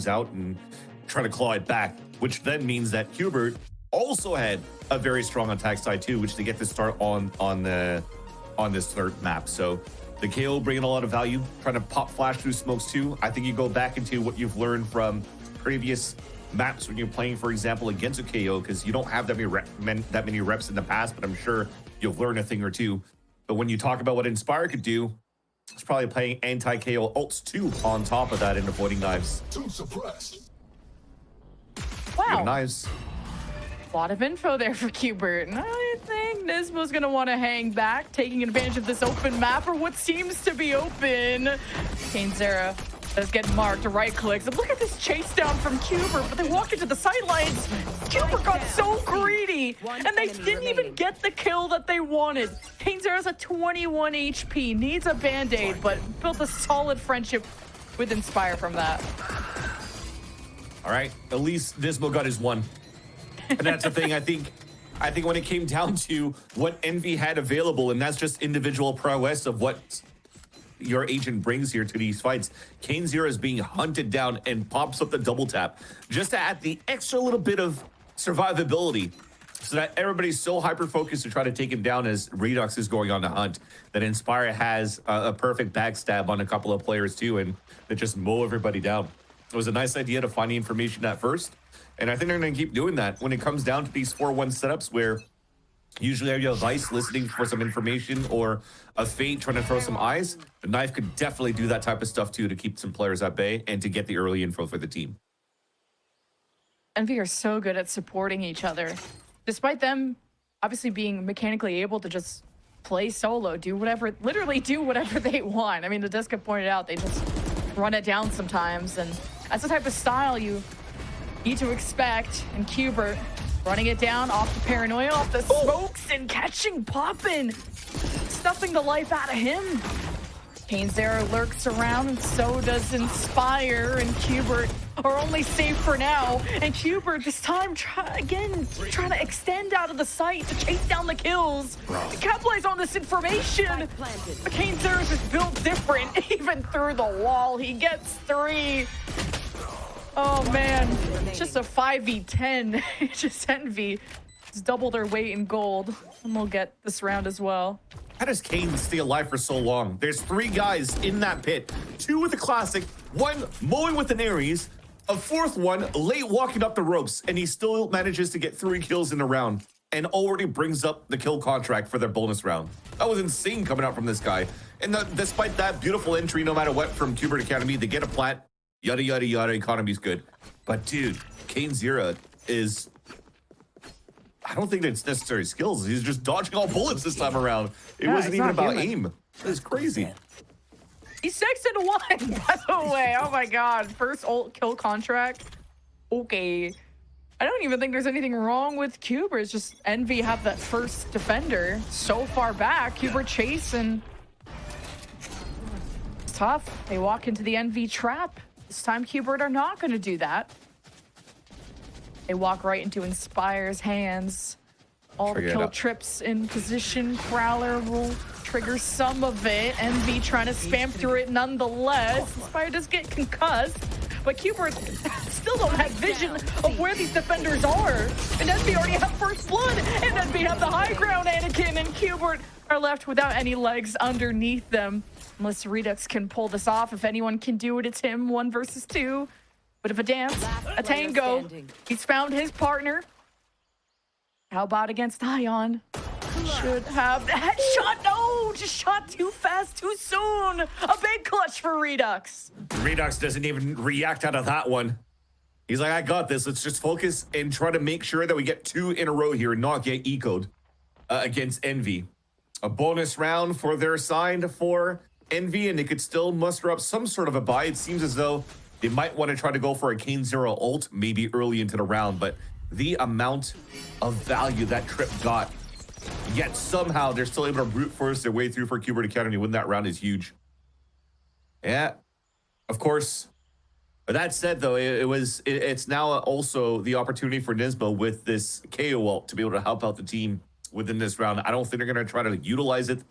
out and try to claw it back, which then means that Cubert also had a very strong attack side too, which they get to start on this third map. So the KO bringing a lot of value, trying to pop flash through smokes too. I think you go back into what you've learned from previous maps when you're playing, for example, against a KO, because you don't have that many reps in the past, but I'm sure you'll learn a thing or two. But when you talk about what Inspire could do, it's probably playing anti-KO ults too on top of that and avoiding knives. Too suppressed. Wow. Knives. A lot of info there for Cubert. I think Nismo's going to want to hang back, taking advantage of this open map, or what seems to be open. Zera does get marked, right clicks. And look at this chase down from Cubert, but they walk into the sidelines. Cubert got so greedy, and they didn't even get the kill that they wanted. Zera's at 21 HP, needs a band-aid, but built a solid friendship with Inspire from that. All right, at least Nismo got his one. And that's the thing, I think when it came down to what Envy had available, and that's just individual prowess of what your agent brings here to these fights, Zera is being hunted down and pops up the double tap just to add the extra little bit of survivability so that everybody's so hyper-focused to try to take him down as Redux is going on the hunt, that Inspire has a perfect backstab on a couple of players too, and they just mow everybody down. It was a nice idea to find the information at first, and I think they're going to keep doing that when it comes down to these 4-1 setups where usually you have Vice listening for some information or a Fate trying to throw some eyes. The Knife could definitely do that type of stuff too to keep some players at bay and to get the early info for the team. Envy are so good at supporting each other. Despite them obviously being mechanically able to just play solo, do whatever, literally do whatever they want. I mean, the Disca pointed out they just run it down sometimes, and that's the type of style you need to expect. And Cubert running it down off the paranoia, off the smokes, and catching Poppin', stuffing the life out of him. Zera lurks around, and so does Inspire, and Cubert are only safe for now. And Cubert this time trying to extend out of the sight to chase down the kills, to capitalize on this information. But Zera's is built different. Even through the wall, he gets 3. Oh man, it's just a 5v10. Just Envy. It's double their weight in gold. And we'll get this round as well. How does Kane stay alive for so long? There's 3 guys in that pit. 2 with the classic, 1 mowing with an Ares, a 4th one late walking up the ropes, and he still manages to get 3 kills in a round and already brings up the kill contract for their bonus round. That was insane coming out from this guy. And despite that beautiful entry, no matter what, from Cubert Academy, they get a plat, yada, yada, yada, economy's good. But dude, Zera is... I don't think it's necessary skills. He's just dodging all bullets this time around. It wasn't even about aim. It was crazy. He's 6-1, by the way. Oh my god. First ult kill contract. Okay. I don't even think there's anything wrong with Cubert. It's just Envy have that first defender so far back. Cubert chase, and it's tough. They walk into the Envy trap. This time Cubert are not going to do that. They walk right into Inspire's hands. All the kill trips in position. Prowler will trigger some of it. Envy trying to spam through it nonetheless. Inspire does get concussed, but Cubert still don't have vision of where these defenders are. And Envy already have first blood, and Envy have the high ground. Anakin and Cubert are left without any legs underneath them. Unless Redux can pull this off. If anyone can do it, it's him. 1 versus 2. But if a dance, a tango, he's found his partner. How about against Ion? Should have the headshot. No, just shot too fast, too soon. A big clutch for Redux. Redux doesn't even react out of that one. He's like, I got this. Let's just focus and try to make sure that we get 2 in a row here and not get ecoed against Envy. A bonus round for their side for Envy, and they could still muster up some sort of a buy. It seems as though they might want to try to go for a Zera ult maybe early into the round, but the amount of value that trip got, yet somehow they're still able to brute force their way through for Cubert Academy win that round is huge. Yeah, of course. But that said, though, it's now also the opportunity for Nismo with this KO ult to be able to help out the team within this round. I don't think they're going to try to utilize it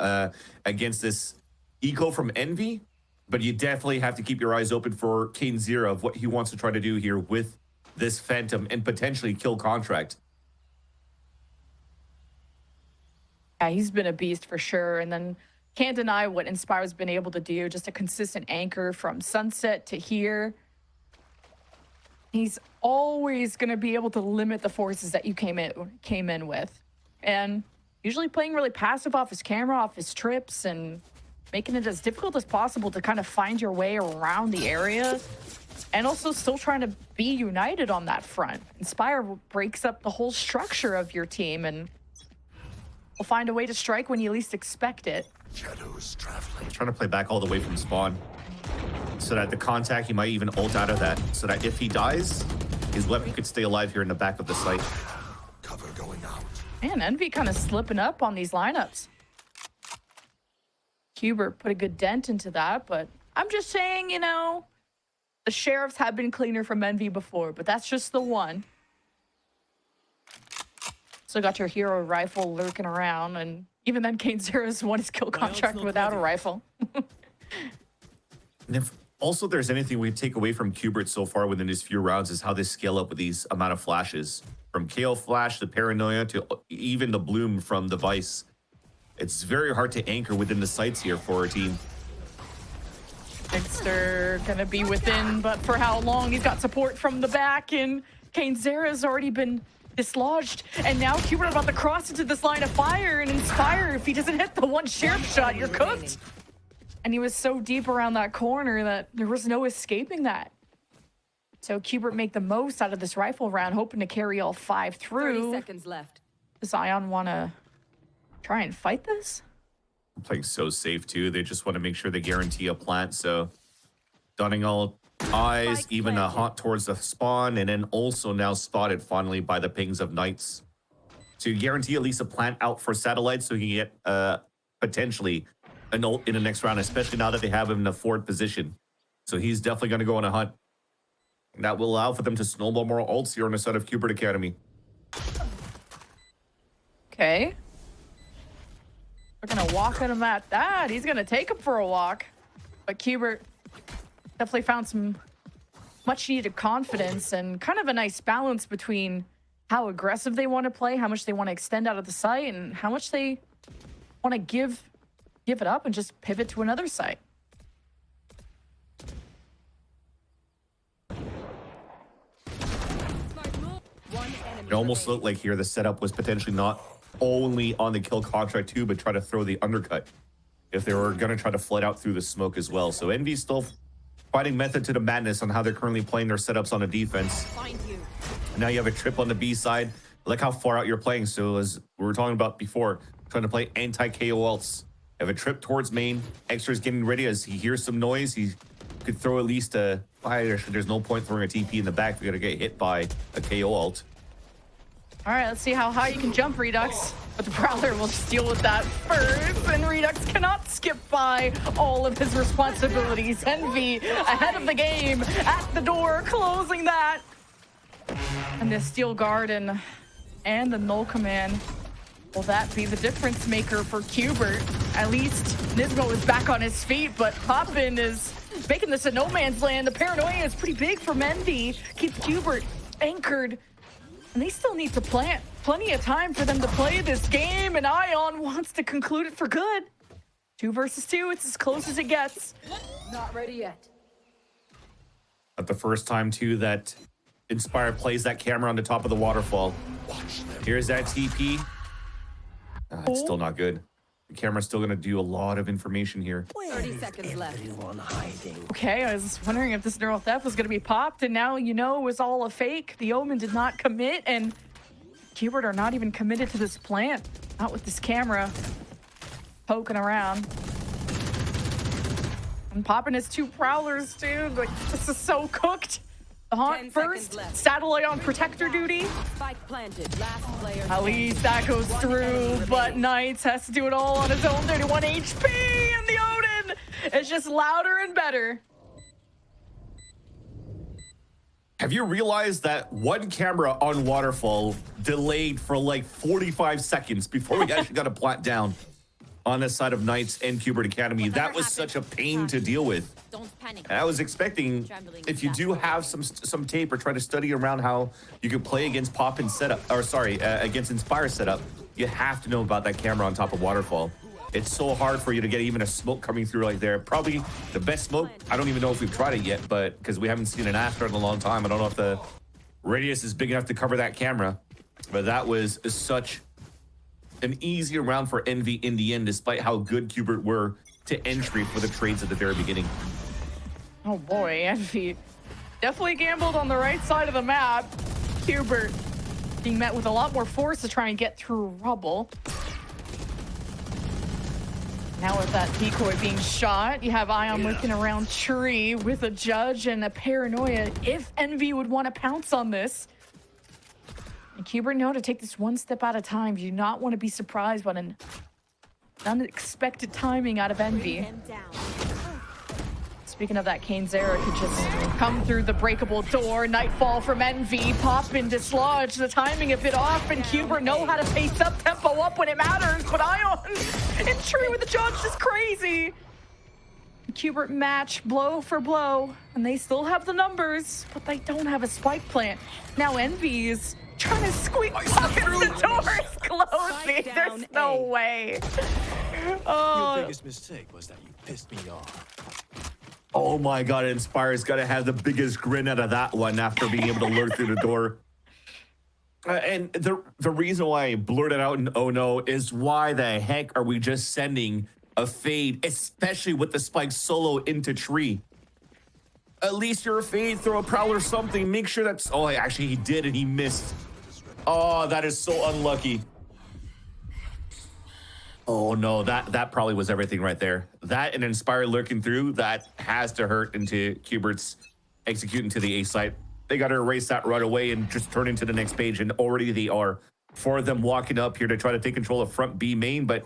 against this eco from Envy. But you definitely have to keep your eyes open for Kane Zero of what he wants to try to do here with this Phantom and potentially kill contract. Yeah, he's been a beast for sure. And then can't deny what Inspire's been able to do. Just a consistent anchor from sunset to here. He's always going to be able to limit the forces that you came in with. And usually playing really passive off his camera, off his trips, and making it as difficult as possible to kind of find your way around the area. And also still trying to be united on that front. Inspire breaks up the whole structure of your team and will find a way to strike when you least expect it. Shadows traveling. Trying to play back all the way from spawn. So that the contact, he might even ult out of that. So that if he dies, his weapon could stay alive here in the back of the site. Cover going out. Man, Envy kind of slipping up on these lineups. Cubert put a good dent into that, but I'm just saying, you know, the sheriffs have been cleaner from Envy before, but that's just the one. So got your hero rifle lurking around, and even then, Kane Zero's won his kill contract without a rifle. And if also there's anything we take away from Cubert so far within his few rounds is how they scale up with these amount of flashes. From KO flash to paranoia to even the bloom from the Vice. It's very hard to anchor within the sites here for our team. Dexter gonna be within, but for how long? He's got support from the back, and Kane Zera's already been dislodged. And now Cubert about to cross into this line of fire and Inspire. If he doesn't hit the one sheriff shot, you're cooked. And he was so deep around that corner that there was no escaping that. So Cubert make the most out of this rifle round, hoping to carry all 5 through. 30 seconds left. Does Ion want to try and fight this? Playing so safe too. They just want to make sure they guarantee a plant. So donning all eyes, even a haunt towards the spawn, and then also now spotted finally by the pings of Knights to guarantee at least a plant out for satellites, so he can get potentially an ult in the next round, especially now that they have him in a forward position. So he's definitely going to go on a hunt. And that will allow for them to snowball more ults here on the side of Cubert Academy. Okay. We're going to walk at him at that. He's going to take him for a walk. But Cubert definitely found some much needed confidence and kind of a nice balance between how aggressive they want to play, how much they want to extend out of the site, and how much they want to give it up and just pivot to another site. It almost looked like here the setup was potentially not only on the kill contract too, but try to throw the undercut if they were going to try to flood out through the smoke as well. So Envy's still finding method to the madness on how they're currently playing their setups on the defense. Now you have a trip on the B side. Look how far out you're playing. So as we were talking about before, trying to play anti-KO ults. Have a trip towards main. Extra's getting ready as he hears some noise. He could throw at least a fire. There's no point throwing a TP in the back if you're going to get hit by a KO ult. All right, let's see how high you can jump, Redux. But the Prowler will just deal with that first. And Redux cannot skip by all of his responsibilities. Envy ahead of the game, at the door, closing that. And the Steel Garden and the Null Command. Will that be the difference maker for Cubert? At least Nismo is back on his feet, but Poppin is making this a no man's land. The paranoia is pretty big for Envy. Keeps Cubert anchored. And they still need to plant. Plenty of time for them to play this game, and Ion wants to conclude it for good. 2 versus 2, it's as close as it gets. Not ready yet. At the first time too that Inspire plays that camera on the top of the waterfall. Here's that TP. It's still not good. The camera's still going to do a lot of information here. 30 seconds left. Okay, I was wondering if this neural theft was going to be popped, and now you know it was all a fake. The Omen did not commit, and Cubert are not even committed to this plant. Not with this camera poking around. And popping his 2 Prowlers, dude. Like, this is so cooked. The Haunt first, satellite on protector duty. Spike planted. Last player. At least that goes through, but Knights has to do it all on his own. 31 HP, and the Odin is just louder and better. Have you realized that one camera on waterfall delayed for like 45 seconds before we actually got a plant down on the side of Knights and Cubert Academy? That was such a pain to deal with. And I was expecting, if you do have some tape or try to study around how you can play against Pop and setup, or sorry, against Inspire setup, you have to know about that camera on top of Waterfall. It's so hard for you to get even a smoke coming through like there. Probably the best smoke. I don't even know if we've tried it yet, but because we haven't seen an after in a long time. I don't know if the radius is big enough to cover that camera. But that was such an easy round for Envy in the end, despite how good Cubert were to entry for the trades at the very beginning. Oh boy, Envy definitely gambled on the right side of the map. Cubert being met with a lot more force to try and get through rubble. Now with that decoy being shot, you have Ion looking around tree with a judge and a paranoia if Envy would want to pounce on this. And Cubert know to take this one step at a time. You do not want to be surprised by an unexpected timing out of Envy. Speaking of that, Zera could just come through the breakable door. Nightfall from Envy. Pop and dislodge. The timing a bit off, and Cubert know how to pace up, tempo up when it matters. But Ion in tree with the judge is crazy. Cubert match blow for blow, and they still have the numbers, but they don't have a spike plant. Now Envy is trying to squeak Pop in the door is closing. There's no way. Oh. Your biggest mistake was that you pissed me off. Oh my God, Inspire's got to have the biggest grin out of that one after being able to lure through the door. And the reason why I blurted out in oh no is why the heck are we just sending a fade, especially with the spike solo into tree? At least you're a fade, throw a prowler or something. Make sure that's... Oh, actually he did and he missed. Oh, that is so unlucky. Oh no, that probably was everything right there. That and Inspire lurking through, that has to hurt into Cubert's executing to the A site. They got to erase that right away and just turn into the next page, and already they are. Four of them walking up here to try to take control of front B main, but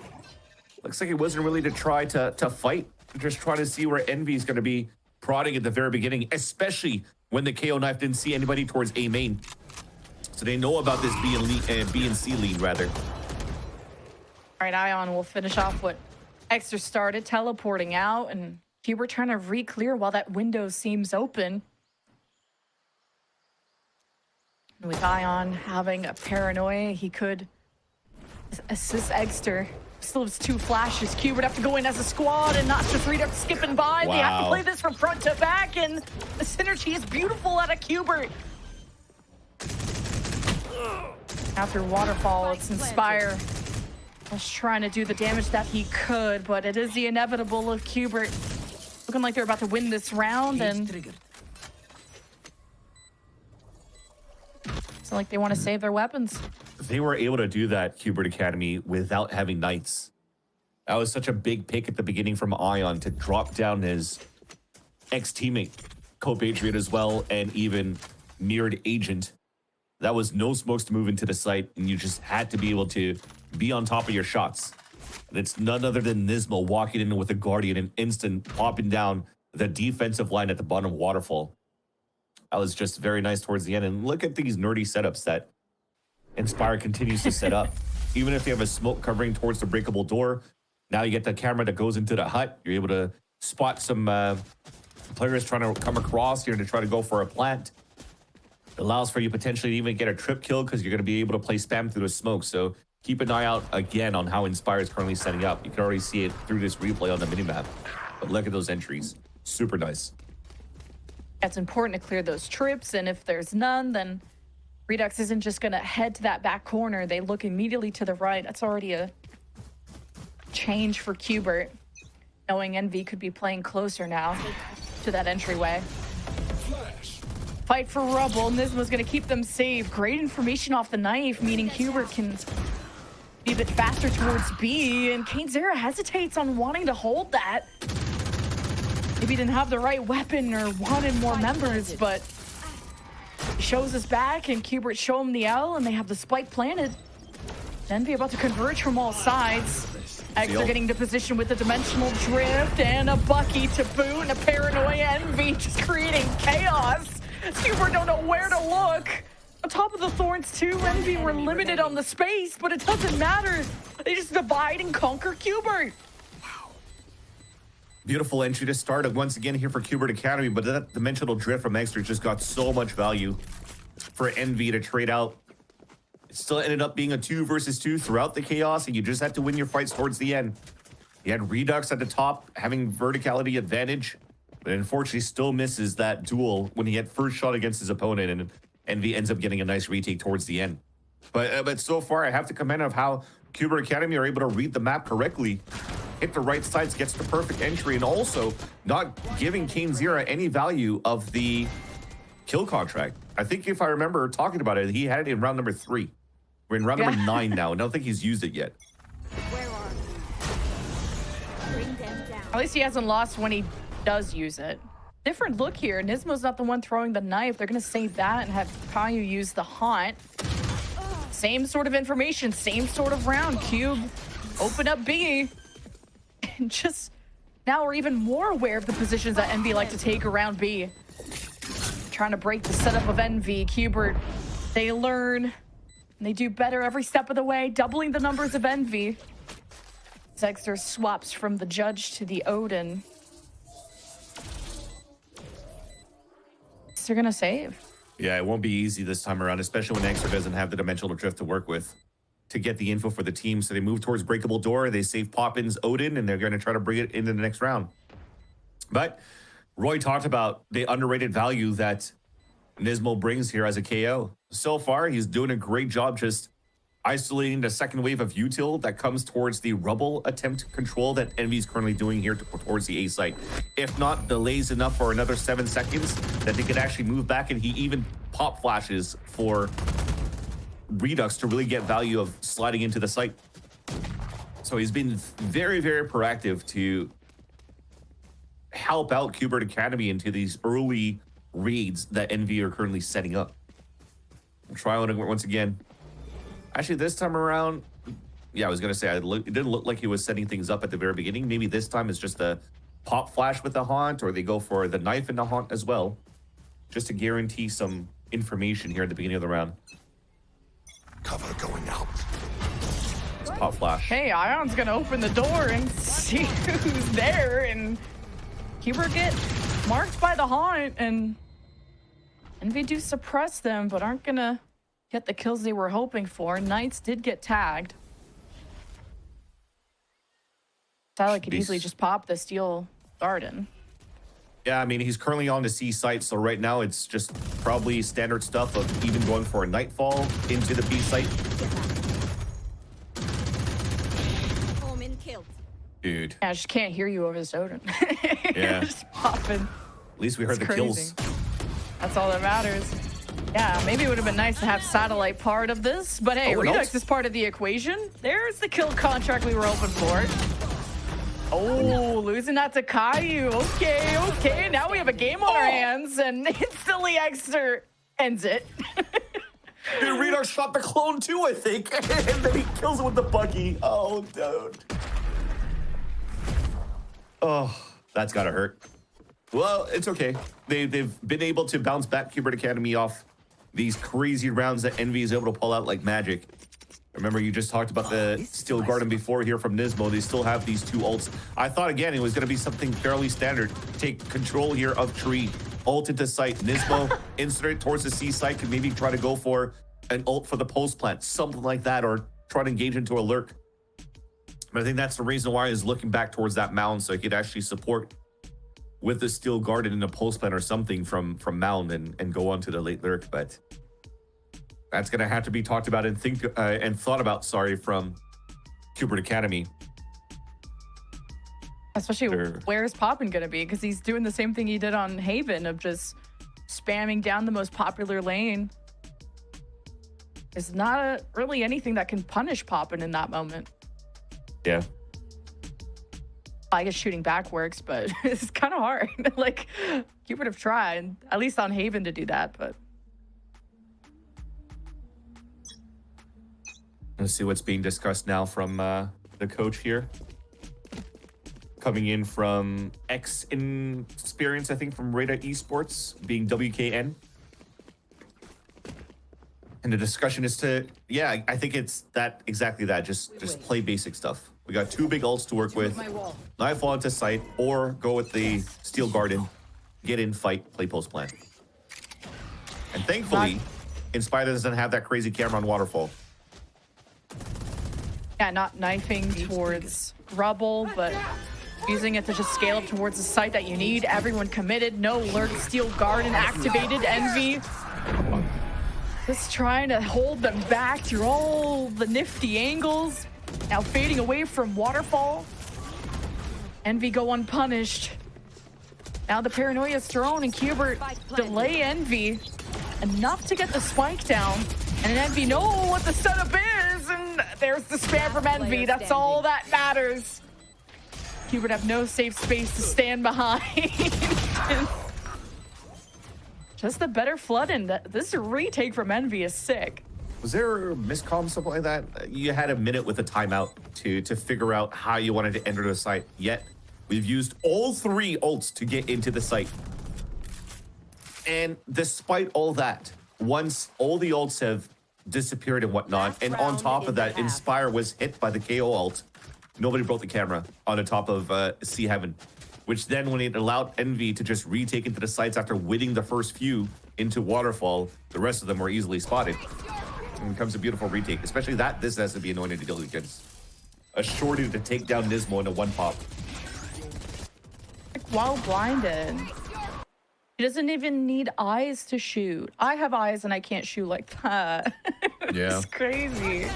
looks like it wasn't really to try to fight. Just trying to see where Envy's going to be prodding at the very beginning, especially when the KO knife didn't see anybody towards A main. So they know about this B and C lead, rather. All right, Ion will finish off what Extra started, teleporting out, and Cubert trying to re-clear while that window seems open. And with Ion having a paranoia, he could assist Exter. Still has two flashes. Cubert have to go in as a squad and not just Redux skipping by. Wow. They have to play this from front to back, and the synergy is beautiful out of Cubert. After Waterfall, it's Inspire. Was trying to do the damage that he could, but it is the inevitable of Cubert. Looking like they're about to win this round, and it's like they want to save their weapons. They were able to do that, Cubert Academy, without having Knights. That was such a big pick at the beginning from Ion to drop down his ex-teammate, Co-Patriot as well, and even Mirrored Agent. That was no smokes to move into the site, and you just had to be able to be on top of your shots. And it's none other than Nismo walking in with a Guardian and instant popping down the defensive line at the bottom of Waterfall. That was just very nice towards the end. And look at these nerdy setups that Inspire continues to set up. Even if you have a smoke covering towards the breakable door, now you get the camera that goes into the hut. You're able to spot some players trying to come across here to try to go for a plant. It allows for you potentially to even get a trip kill because you're going to be able to play spam through the smoke. So keep an eye out again on how Inspire is currently setting up. You can already see it through this replay on the minimap. But look at those entries. Super nice. It's important to clear those trips, and if there's none, then Redux isn't just going to head to that back corner. They look immediately to the right. That's already a change for Cubert, knowing Envy could be playing closer now to that entryway. Fight for rubble. Nismo's going to keep them safe. Great information off the knife, meaning Cubert can be a bit faster towards B, and Zera hesitates on wanting to hold that. Maybe he didn't have the right weapon or wanted more members, but he shows us back, and Cubert show him the L, and they have the spike planted. Envy about to converge from all sides. Extra getting into position with the dimensional drift and a Bucky to boot, and a paranoia Envy just creating chaos. Cubert don't know where to look. On top of the thorns too, Envy were limited on the space, but it doesn't matter. They just divide and conquer Cubert. Beautiful entry to start once again here for Cubert Academy, but that dimensional drift from Extra just got so much value for Envy to trade out. It still ended up being a 2 versus 2 throughout the chaos, and you just had to win your fights towards the end. You had Redux at the top having verticality advantage, but unfortunately still misses that duel when he had first shot against his opponent, and Envy ends up getting a nice retake towards the end. But so far, I have to commend of how Cubert Academy are able to read the map correctly, hit the right sides, gets the perfect entry, and also not giving Kane Zira any value of the kill contract. I think if I remember talking about it, he had it in round number 3. We're in round number 9 now. I don't think he's used it yet. Where are you? Bring them down. At least he hasn't lost when he does use it. Different look here. Nismo's not the one throwing the knife. They're going to save that and have Caillou use the haunt. Same sort of information, same sort of round. Cube, open up B. And just now we're even more aware of the positions that Envy like to take around B. Trying to break the setup of Envy. Cubert, they learn and they do better every step of the way, doubling the numbers of Envy. Zegster swaps from the Judge to the Odin. They're gonna save. Yeah, it won't be easy this time around, especially when Extra doesn't have the dimensional drift to work with to get the info for the team. So they move towards Breakable Door. They save Poppin's Odin, and they're going to try to bring it into the next round. But Roy talked about the underrated value that Nismo brings here as a KO. So far, he's doing a great job just isolating the second wave of util that comes towards the rubble attempt control that Envy's currently doing here towards the A site. If not, delays enough for another 7 seconds that they could actually move back, and he even pop flashes for Redux to really get value of sliding into the site. So he's been very, very proactive to help out Cubert Academy into these early reads that Envy are currently setting up. We'll try it once again. Actually, this time around, yeah, I was going to say, it didn't look like he was setting things up at the very beginning. Maybe this time it's just a pop flash with the haunt, or they go for the knife in the haunt as well, just to guarantee some information here at the beginning of the round. Cover going out. It's pop flash. Hey, Ion's gonna open the door and see who's there, and Cubert get marked by the haunt, and Envy do suppress them, but aren't gonna get the kills they were hoping for. Knights did get tagged. Tyler could easily just pop the Steel Garden. Yeah, I mean, he's currently on the C site, so right now it's just probably standard stuff of even going for a Nightfall into the B site. Home in killed. Dude. Yeah, I just can't hear you over this Odin. Yeah. Just popping. At least we heard the It's kills. crazy. That's all that matters. Yeah, maybe it would have been nice to have satellite part of this, but hey, Redux is part of the equation. There's the kill contract we were hoping for. Oh, losing that to Caillou. Okay. Now we have a game on our hands, and instantly Exter ends it. Dude, Redux shot the clone too, I think. And then he kills him with the buggy. Oh, dude. Oh, that's gotta hurt. Well, it's okay. They've been able to bounce back Cubert Academy off these crazy rounds that Envy is able to pull out like magic. Remember, you just talked about the Steel Garden before here from Nismo. They still have these 2 ults. I thought, again, it was going to be something fairly standard. Take control here of tree, ult into site. Nismo insert it towards the C site, can maybe try to go for an ult for the post plant, something like that, or try to engage into a lurk. But I think that's the reason why he's looking back towards that mound, so he could actually support with the Steel Garden in a post plant or something from mound and go on to the late lurk. But that's going to have to be talked about and thought about, from Cubert Academy. Especially where's Poppin going to be? Because he's doing the same thing he did on Haven of just spamming down the most popular lane. There's not really anything that can punish Poppin in that moment. Yeah. I guess shooting back works, but it's kind of hard. Like, you would have tried, at least on Haven, to do that, but... Let's see what's being discussed now from the coach here. Coming in from X Experience, I think, from Radar Esports, being WKN. And the discussion is to, yeah, I think it's exactly that. Just play basic stuff. We got 2 big ults to work with. Nightfall into sight, or go with the Steel Garden, get in, fight, play post plan. And thankfully, Inspire doesn't have that crazy camera on Waterfall. Yeah, not knifing towards rubble, but using it to just scale up towards the site that you need. Everyone committed, no lurk, Steel Garden activated, Envy. Just trying to hold them back through all the nifty angles. Now fading away from Waterfall. Envy go unpunished. Now the paranoia is thrown and Cubert delay Envy enough to get the spike down. And Envy know what the setup is, and there's the spam from Envy. That's all that matters. Cubert have no safe space to stand behind. Just the better flood, and this retake from Envy is sick. Was there a miscomm, something like that? You had a minute with a timeout to figure out how you wanted to enter the site. Yet, we've used all 3 ults to get into the site. And despite all that, once all the ults have disappeared and whatnot, and on top of that, Inspire was hit by the KO ult, nobody broke the camera on the top of Sea Heaven, which then when it allowed Envy to just retake into the sites after winning the first few into Waterfall, the rest of them were easily spotted. And it becomes a beautiful retake, especially that this has to be annoying to deal against. A shorty to take down Nismo in a 1-pop. Like, while blinded. He doesn't even need eyes to shoot. I have eyes and I can't shoot like that. Yeah. It's crazy.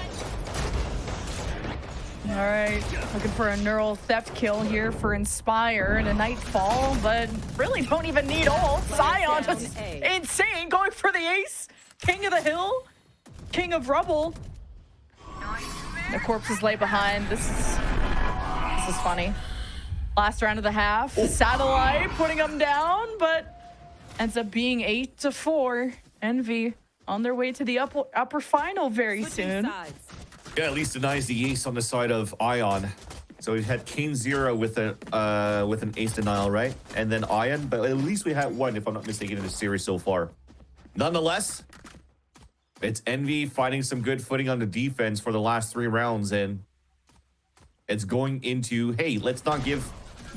All right, looking for a neural theft kill here for Inspire and a Nightfall, but really don't even need ult. Sion just insane, going for the ace. King of the hill, king of rubble. The corpses lay behind. This is funny. Last round of the half, Satellite putting them down, but ends up being 8-4. Envy on their way to the upper final very soon. Yeah, at least denies the ace on the side of Ion. So we've had Kane 0 with an ace denial, right? And then Ion, but at least we had 1, if I'm not mistaken, in the series so far. Nonetheless, it's Envy finding some good footing on the defense for the last 3 rounds, and it's going into, hey, let's not give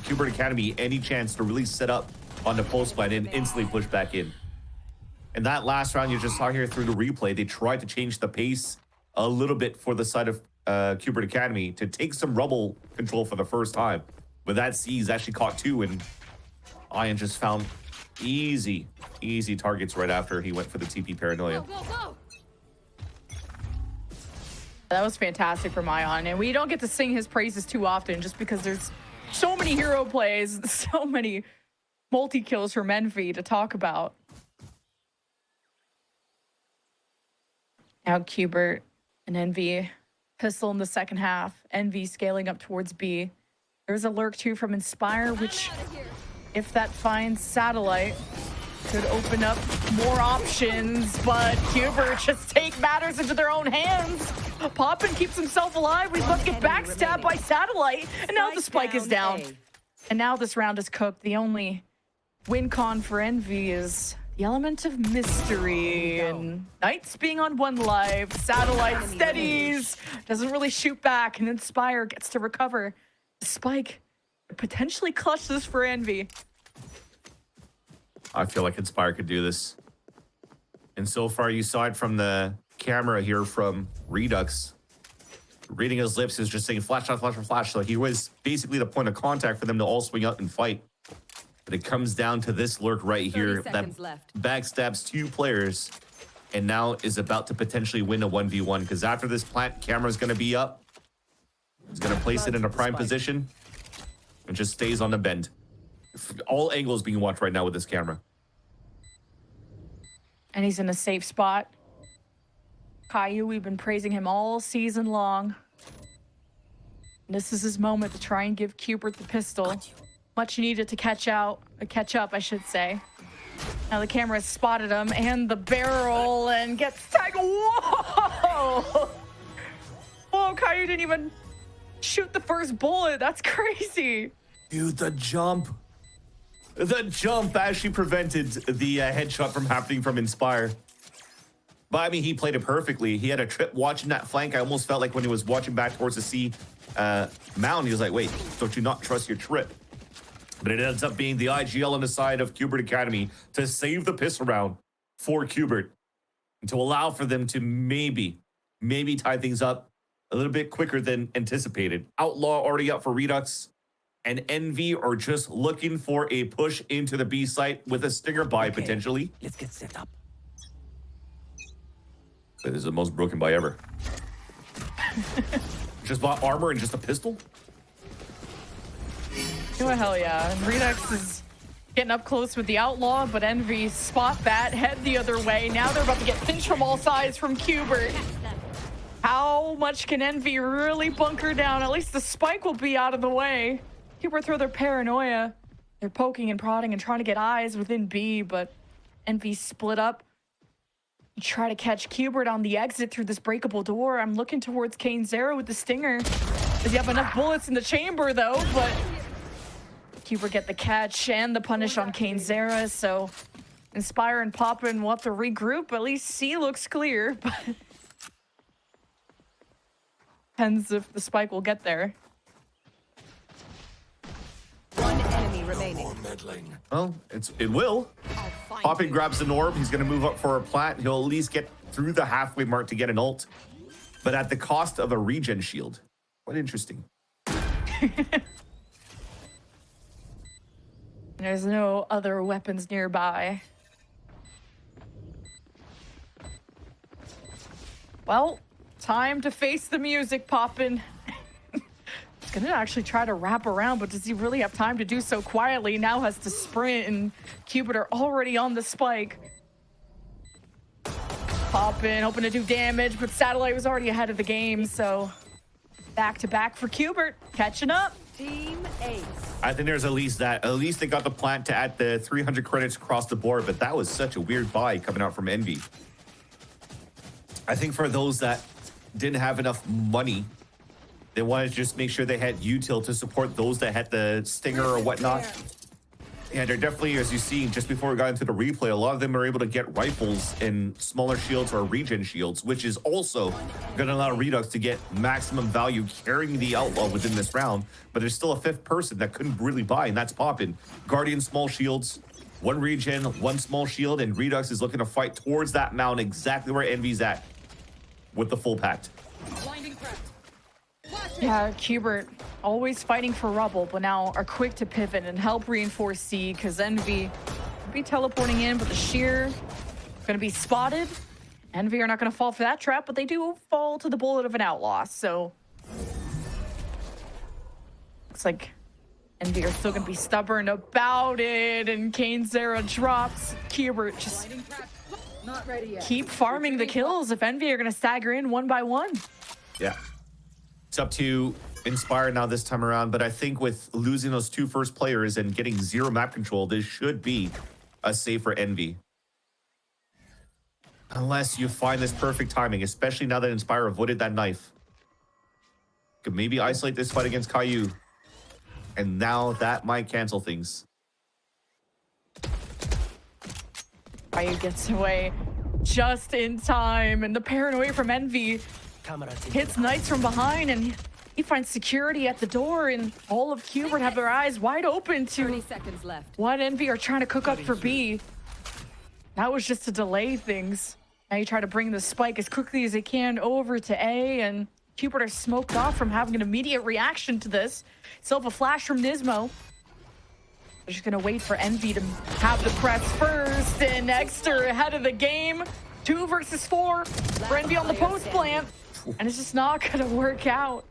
Cubert Academy any chance to really set up on the post plan and instantly push back in. And that last round you just saw here through the replay, they tried to change the pace a little bit for the side of Cubert Academy to take some rubble control for the first time. But that C's actually caught 2, and Ion just found easy targets right after he went for the TP Paranoia. That was fantastic from Ion, and we don't get to sing his praises too often just because there's so many hero plays, so many multi-kills from Envy to talk about. Now Cubert and Envy pistol in the second half. Envy scaling up towards B. There's a lurk too from Inspire, which if that finds Satellite could open up more options, but Cubert just take matters into their own hands. Poppin keeps himself alive. He's about to get backstabbed by Satellite, and now the spike is down. And now this round is cooked. The only win con for Envy is the element of mystery, and Knights being on 1 life. Satellite steadies, doesn't really shoot back, and Inspire gets to recover the spike. Potentially clutch this for Envy. I feel like Inspire could do this. And so far, you saw it from the camera here from Redux. Reading his lips is just saying flash, flash, flash, flash. So he was basically the point of contact for them to all swing out and fight. But it comes down to this lurk right here that backstabs 2 players and now is about to potentially win a 1v1, because after this plant, camera's going to be up. He's going to place it in a prime position and just stays on the bend. All angles being watched right now with this camera. And he's in a safe spot. Caillou, we've been praising him all season long. And this is his moment to try and give Cubert the pistol. Much needed to catch up, I should say. Now the camera has spotted him and the barrel and gets tagged. Whoa! Whoa, Caillou didn't even shoot the first bullet. That's crazy. Dude, the jump. The jump actually prevented the headshot from happening from Inspire. But I mean, he played it perfectly. He had a trip watching that flank. I almost felt like when he was watching back towards the sea, mound. He was like, wait, don't you not trust your trip? But it ends up being the IGL on the side of Cubert Academy to save the piss around for Cubert and to allow for them to maybe tie things up a little bit quicker than anticipated. Outlaw already up for Redux, and Envy are just looking for a push into the B site with a stinger buy potentially. Let's get set up. This is the most broken buy ever. Just bought armor and just a pistol? Oh, hell yeah. And Redux is getting up close with the Outlaw, but Envy spot that, head the other way. Now they're about to get pinched from all sides from Cubert. How much can Envy really bunker down? At least the spike will be out of the way. Cubert throw their paranoia. They're poking and prodding and trying to get eyes within B, but Envy split up. You try to catch Cubert on the exit through this breakable door. I'm looking towards Kane Zero with the stinger. Does he have enough bullets in the chamber, though? But Cubert get the catch and the punish on Kane Zera, so Inspire and Poppin will have to regroup. At least C looks clear, but depends if the spike will get there. One enemy remaining. More meddling. Well, it will. Poppin grabs an orb. He's going to move up for a plat. He'll at least get through the halfway mark to get an ult, but at the cost of a regen shield. Quite interesting. There's no other weapons nearby. Well, time to face the music, Poppin. He's gonna actually try to wrap around, but does he really have time to do so quietly? Now has to sprint, and Cubert are already on the spike. Poppin hoping to do damage, but Satellite was already ahead of the game, so back to back for Cubert, catching up. Team Ace. I think there's at least that. At least they got the plant to add the 300 credits across the board, but that was such a weird buy coming out from Envy. I think for those that didn't have enough money, they wanted to just make sure they had util to support those that had the stinger or whatnot. Yeah, they're definitely, as you see, just before we got into the replay, a lot of them are able to get rifles and smaller shields or regen shields, which is also going to allow Redux to get maximum value carrying the Outlaw within this round. But there's still a fifth person that couldn't really buy, and that's Poppin. Guardian small shields, one regen, one small shield, and Redux is looking to fight towards that mount exactly where Envy's at with the full pact. Yeah, Cubert always fighting for rubble, but now are quick to pivot and help reinforce C, because Envy will be teleporting in, but the sheer going to be spotted. Envy are not going to fall for that trap, but they do fall to the bullet of an Outlaw, so looks like Envy are still going to be stubborn about it, and Kane Zera drops. Cubert just keep farming the kills if Envy are going to stagger in one by one. Yeah. It's up to Inspire now this time around, but I think with losing those two first players and getting zero map control, this should be a safer Envy. Unless you find this perfect timing, especially now that Inspire avoided that knife. Could maybe isolate this fight against Caillou. And now that might cancel things. Caillou gets away just in time, and the paranoia from Envy hits Knights from behind, and he finds security at the door, and all of Cubert have their eyes wide open to 30 seconds left. what Envy are trying to cook up for B. That was just to delay things. Now you try to bring the spike as quickly as they can over to A, and Cubert are smoked off from having an immediate reaction to this. Still have a flash from Nismo. They're just gonna wait for Envy to have the press first, and Exter ahead of the game. 2 versus 4 for Envy on the post plant. And it's just not gonna work out.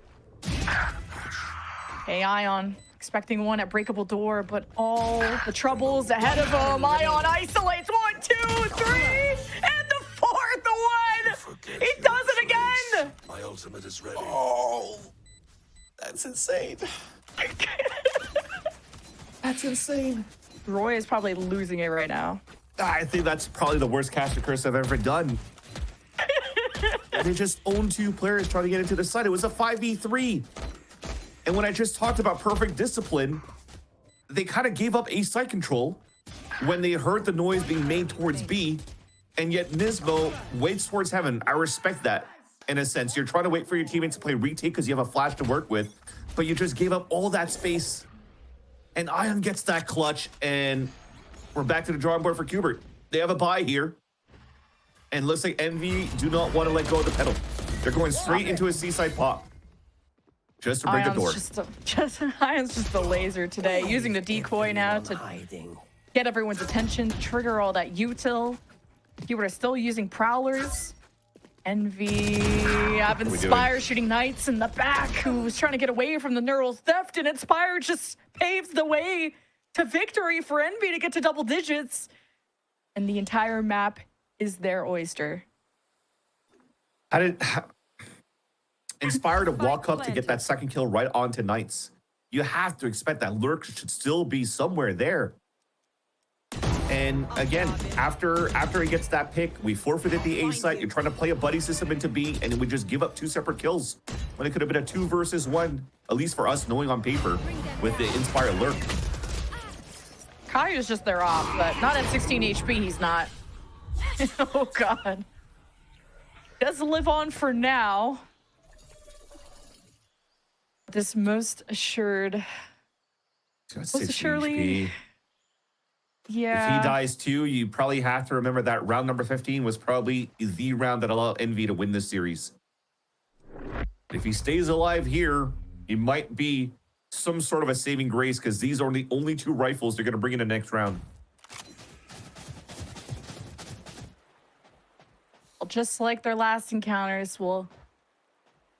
Hey, Ion, expecting one at breakable door, but all the troubles ahead of him. Ion isolates 1, 2, 3, and the 4th one! He does it again! My ultimate is ready. Oh, that's insane. That's insane. Roy is probably losing it right now. I think that's probably the worst caster curse I've ever done. They just owned 2 players trying to get into the site. It was a 5v3. And when I just talked about perfect discipline, they kind of gave up A site control when they heard the noise being made towards B, and yet Nismo waits towards heaven. I respect that. in a sense. You're trying to wait for your teammates to play retake because you have a flash to work with, but you just gave up all that space. And Ion gets that clutch, and we're back to the drawing board for Cubert. They have a bye here. And looks like Envy do not want to let go of the pedal. They're going straight into a seaside pop. Just to break the door. Ion's just the laser today, using the decoy now to get everyone's attention, trigger all that util. Cubert is still using prowlers. Envy have Inspire shooting Knights in the back, who was trying to get away from the neural theft, and Inspire just paves the way to victory for Envy to get to double digits. And the entire map is their oyster. Inspire to walk up to get that second kill right onto Knights. You have to expect that Lurk should still be somewhere there. And again, after he gets that pick, we forfeited the A site. You're trying to play a buddy system into B, and we just give up 2 separate kills when it could have been a 2 versus 1, at least for us knowing on paper, with the Inspire Lurk. Kayu's just their off, but not at 16 HP, he's not. Oh, God. Does live on for now. This most assuredly... Yeah. If he dies too, you probably have to remember that round number 15 was probably the round that allowed Envy to win this series. If he stays alive here, he might be some sort of a saving grace, because these are the only 2 rifles they're going to bring in the next round. Well, just like their last encounters, will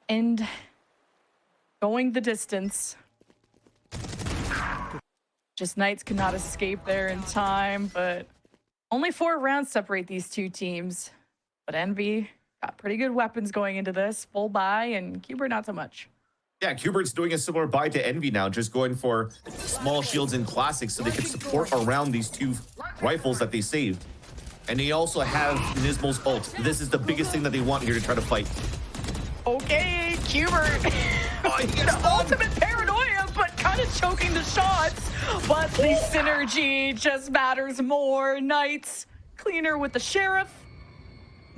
end going the distance. Just Knights could not escape there in time, but only 4 rounds separate these 2 teams. But Envy got pretty good weapons going into this. Full buy, and Cubert not so much. Yeah, Cubert's doing a similar buy to Envy now, just going for small shields and classics so they can support around these 2 rifles that they saved. And they also have Nismal's ult. This is the biggest thing that they want here to try to fight. Okay, Cubert. The ultimate paranoia, but kind of choking the shots. But the synergy just matters more. Knights cleaner with the Sheriff.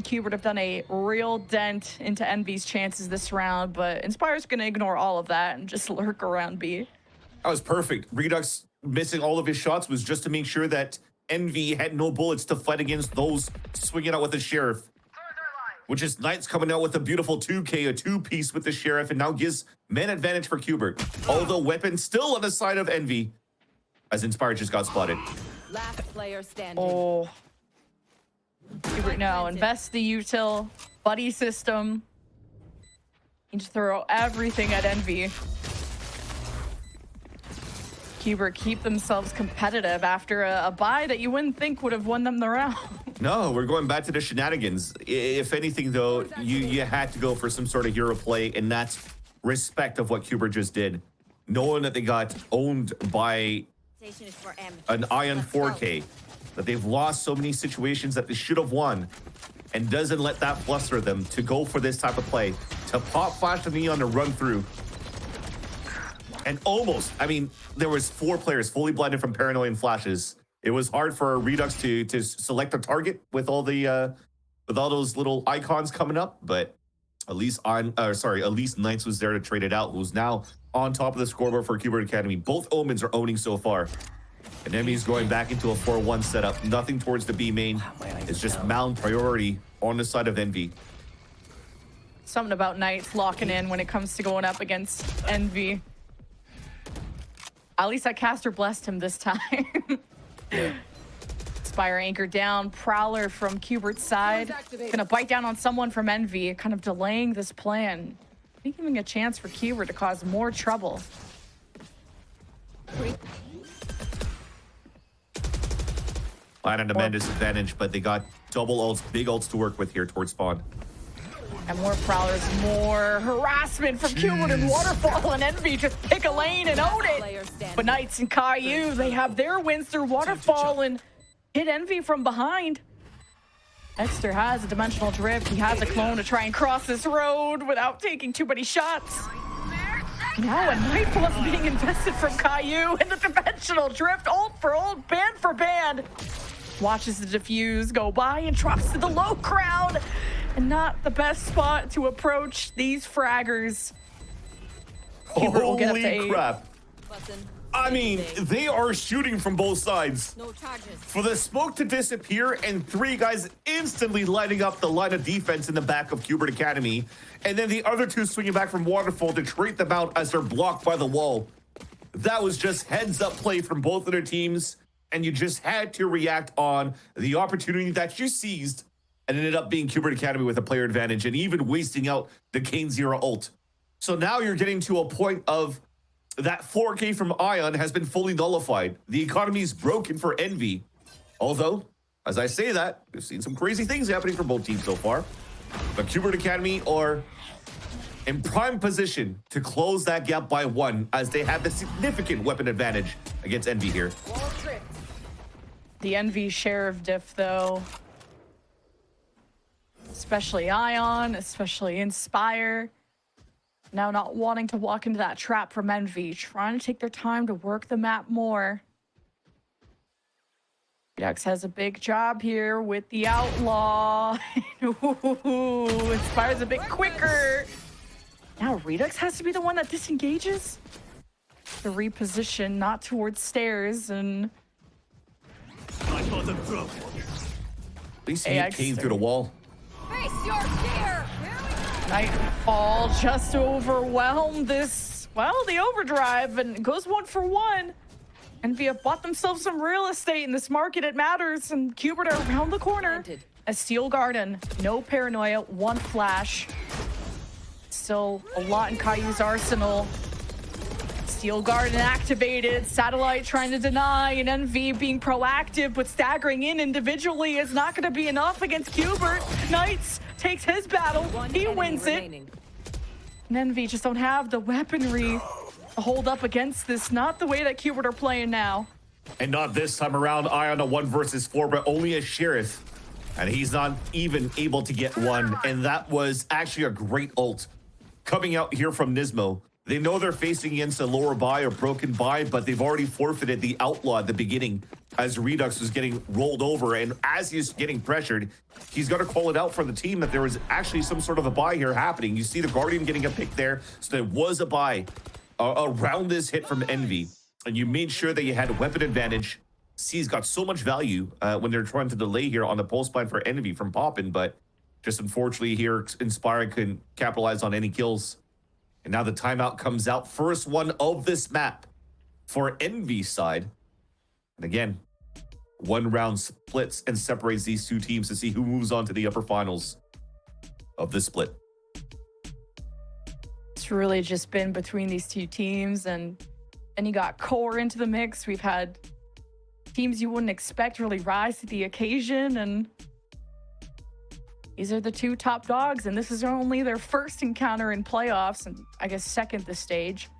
Cubert have done a real dent into Envy's chances this round, but Inspire's going to ignore all of that and just lurk around B. That was perfect. Redux missing all of his shots was just to make sure that Envy had no bullets to fight against those swinging out with the Sheriff. Which is Knights coming out with a beautiful 2K, a 2-piece with the Sheriff, and now gives man advantage for Cubert. Although weapon still on the side of Envy, as Inspire just got spotted. Last player standing. Oh. Cubert now invest the util, buddy system. You just throw everything at Envy. Cubert keep themselves competitive after a buy that you wouldn't think would have won them the round. No, we're going back to the shenanigans. If anything, though, you had to go for some sort of hero play, and that's respect of what Cubert just did. Knowing that they got owned by an Ion 4K, that they've lost so many situations that they should have won, and doesn't let that fluster them to go for this type of play, to pop flash the Neon to run through. And almost, I mean, there was 4 players fully blinded from Paranoia and flashes. It was hard for Redux to select a target with all the with all those little icons coming up, but at least Knights was there to trade it out, who's now on top of the scoreboard for Cubert Academy. Both Omens are owning so far. And Emmy's going back into a 4-1 setup. Nothing towards the B main. It's just mound priority on the side of Envy. Something about Knights locking in when it comes to going up against Envy. At least that caster blessed him this time. Yeah. Spire anchor down. Prowler from Cubert's side. Gonna bite down on someone from Envy, kind of delaying this plan. Giving a chance for Cubert to cause more trouble. Line at a man disadvantage, but they got double ults, big ults to work with here towards spawn. And more Prowlers, more harassment from Cubert and Waterfall, and Envy just pick a lane and own it. But Knights and Caillou, they have their wins through Waterfall and hit Envy from behind. Dexter has a dimensional drift. He has a clone to try and cross this road without taking too many shots. Now a Nightfall is being invested from Caillou, and the dimensional drift, ult for ult, band for band. Watches the defuse go by and drops to the low ground. and not the best spot to approach these fraggers. Cubert will get up to Holy 8. crap. Button. I mean, they are shooting from both sides. No charges. For the smoke to disappear and 3 guys instantly lighting up the line of defense in the back of Cubert Academy, and then the other 2 swinging back from Waterfall to trade them out as they're blocked by the wall. That was just heads-up play from both of their teams, and you just had to react on the opportunity that you seized, and ended up being Cubert Academy with a player advantage and even wasting out the Kane Zero ult. So now you're getting to a point of that 4K from Ion has been fully nullified. The economy's broken for Envy. Although, as I say that, we've seen some crazy things happening for both teams so far. But Cubert Academy are in prime position to close that gap by 1 as they have the significant weapon advantage against Envy here. The Envy share of diff, though, especially Ion, especially Inspire, now not wanting to walk into that trap from Envy, trying to take their time to work the map more. Redux has a big job here with the Outlaw. Ooh, Inspire's a bit quicker. Now Redux has to be the one that disengages. The reposition, not towards stairs, and At least he AX came through the wall. Face your fear. Nightfall just overwhelmed this, well, the overdrive, and it goes 1 for 1. Envy have bought themselves some real estate in this market. It matters, and Cubert are around the corner. A Steel Garden, no paranoia, 1 flash. Still a lot in Caillou's arsenal. Steel Garden activated, Satellite trying to deny, and Envy being proactive, but staggering in individually is not going to be enough against Cubert. Knights takes his battle, he wins it. And Envy just don't have the weaponry to hold up against this, not the way that Cubert are playing now. And not this time around, Ion a 1 versus 4, but only a Sheriff. And he's not even able to get 1. And that was actually a great ult coming out here from Nismo. They know they're facing against a lower buy or broken buy, but they've already forfeited the Outlaw at the beginning as Redux was getting rolled over. And as he's getting pressured, he's got to call it out for the team that there was actually some sort of a buy here happening. You see the Guardian getting a pick there. So there was a buy around this hit from Envy. And you made sure that you had a weapon advantage. C's got so much value when they're trying to delay here on the pulse line for Envy from Poppin', but just unfortunately here, Inspire couldn't capitalize on any kills. And now the timeout comes out. First one of this map for Envy's side. And again, 1 round splits and separates these 2 teams to see who moves on to the upper finals of this split. It's really just been between these 2 teams, and then you got Core into the mix. We've had teams you wouldn't expect really rise to the occasion, and these are the 2 top dogs, and this is only their first encounter in playoffs, and I guess second this stage.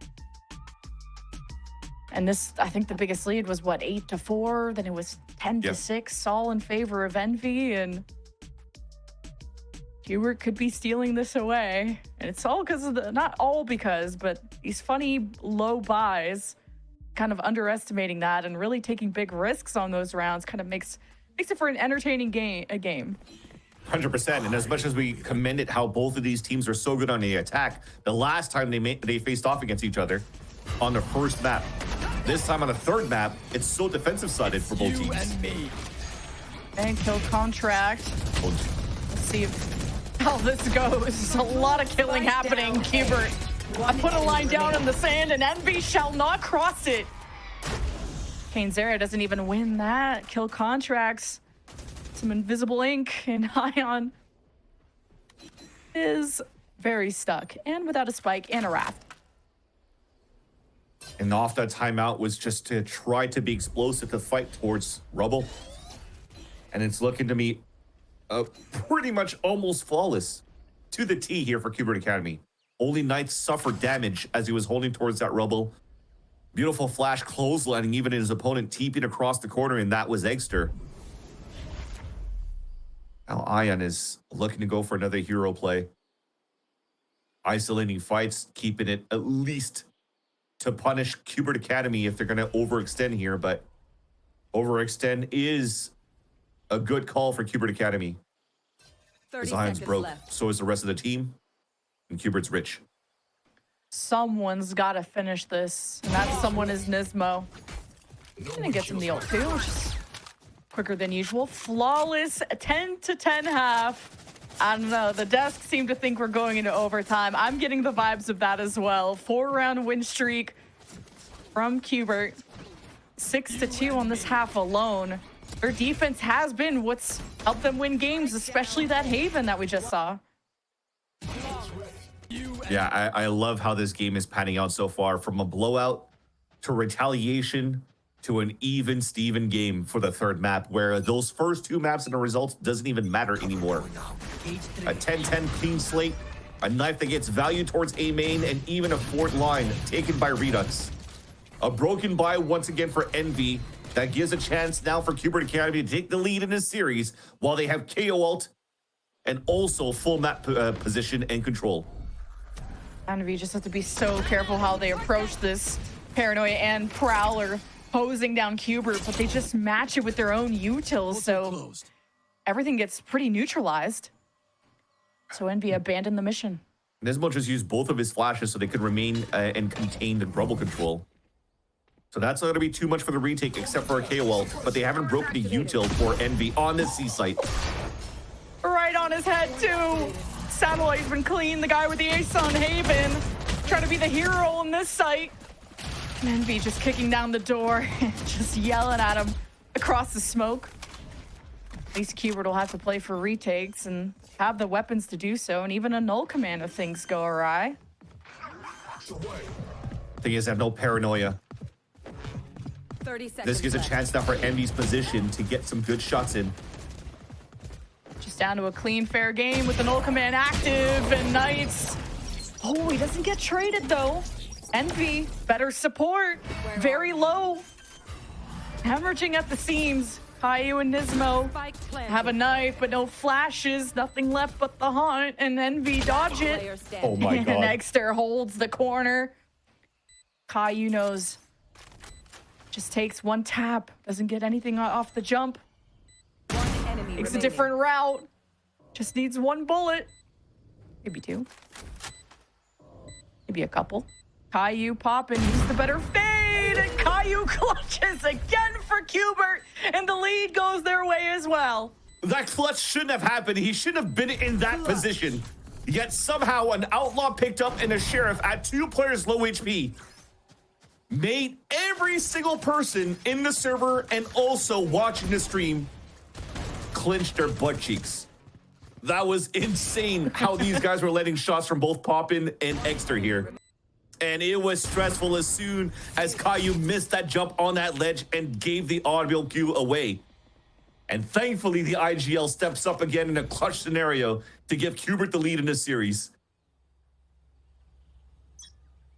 And this, I think the biggest lead was, what, 8-4? Then it was 10-6, all in favor of Envy, and Cubert could be stealing this away. And it's all because of the, not all because, but these funny low buys, kind of underestimating that and really taking big risks on those rounds kind of makes it for an entertaining game. 100%. And as much as we commended how both of these teams are so good on the attack, the last time they faced off against each other on the first map, this time on the 3rd map, it's so defensive-sided for both teams. And kill contract. Let's see how this goes. There's a lot of killing happening. Cubert, I put a line down in the sand, and Envy shall not cross it. Kane Zera doesn't even win that. Kill contracts. Some invisible ink, and Ion is very stuck and without a spike and a Wrath. And off that timeout was just to try to be explosive to fight towards Rubble. And it's looking to me pretty much almost flawless to the T here for Cubert Academy. Only Knights suffered damage as he was holding towards that Rubble. Beautiful flash clotheslining even his opponent teeping across the corner, and that was Eggster. Now Ion is looking to go for another hero play. Isolating fights, keeping it at least to punish Cubert Academy if they're going to overextend here, but overextend is a good call for Cubert Academy. Zion's broke. So is the rest of the team. And Cubert's rich. Someone's got to finish this. And that someone is Nismo. He's going to get some ult too, which is quicker than usual. Flawless 10-10 half. I don't know. The desk seem to think we're going into overtime. I'm getting the vibes of that as well. 4-round win streak from Cubert. 6-2 on this half alone. Their defense has been what's helped them win games, especially that Haven that we just saw. Yeah, I love how this game is panning out so far. From a blowout to retaliation to an even Steven game for the third map, where those first two maps and the results doesn't even matter anymore. A 10-10 clean slate, a knife that gets value towards A main, and even a fourth line taken by Redux. A broken buy once again for Envy that gives a chance now for Cubert Academy to take the lead in this series while they have KO ult and also full map position and control. Envy just have to be so careful how they approach this Paranoia and Prowler posing down Cubert, but they just match it with their own utils, so everything gets pretty neutralized. So Envy abandoned the mission. Nismo just used both of his flashes so they could remain and contain the Grubble control. So that's not going to be too much for the retake except for a KO ult, but they haven't broken the util for Envy on the C site. Right on his head too. Satellite's been clean. The guy with the ace on Haven trying to be the hero on this site. And Envy just kicking down the door, just yelling at him across the smoke. At least Cubert will have to play for retakes and have the weapons to do so, and even a null command if things go awry. Thing is, I have no paranoia. 30 seconds This gives a left. chance now for Envy's position to get some good shots in. Just down to a clean, fair game with the null command active, and Knights. Oh, he doesn't get traded though. Envy, better support, very low. Hemorrhaging at the seams. Caillou and Nismo Spike planted. have a knife, but no flashes, nothing left but the hunt, and Envy dodge it. Player standing. Oh my And god. Exter holds the corner. Caillou knows. Just takes one tap, doesn't get anything off the jump. One enemy Takes a remaining. different route. Just needs one bullet. Maybe two. Maybe a couple. Caillou popping, he's the better fade, and Caillou clutches again for Cubert, and the lead goes their way as well. That clutch shouldn't have happened. He shouldn't have been in that position. Yet somehow an outlaw picked up and a sheriff at 2 players low HP made every single person in the server and also watching the stream clench their butt cheeks. That was insane how these guys were letting shots from both Poppin and Exter here. And it was stressful as soon as Caillou missed that jump on that ledge and gave the audible cue away. And thankfully, the IGL steps up again in a clutch scenario to give Cubert the lead in this series.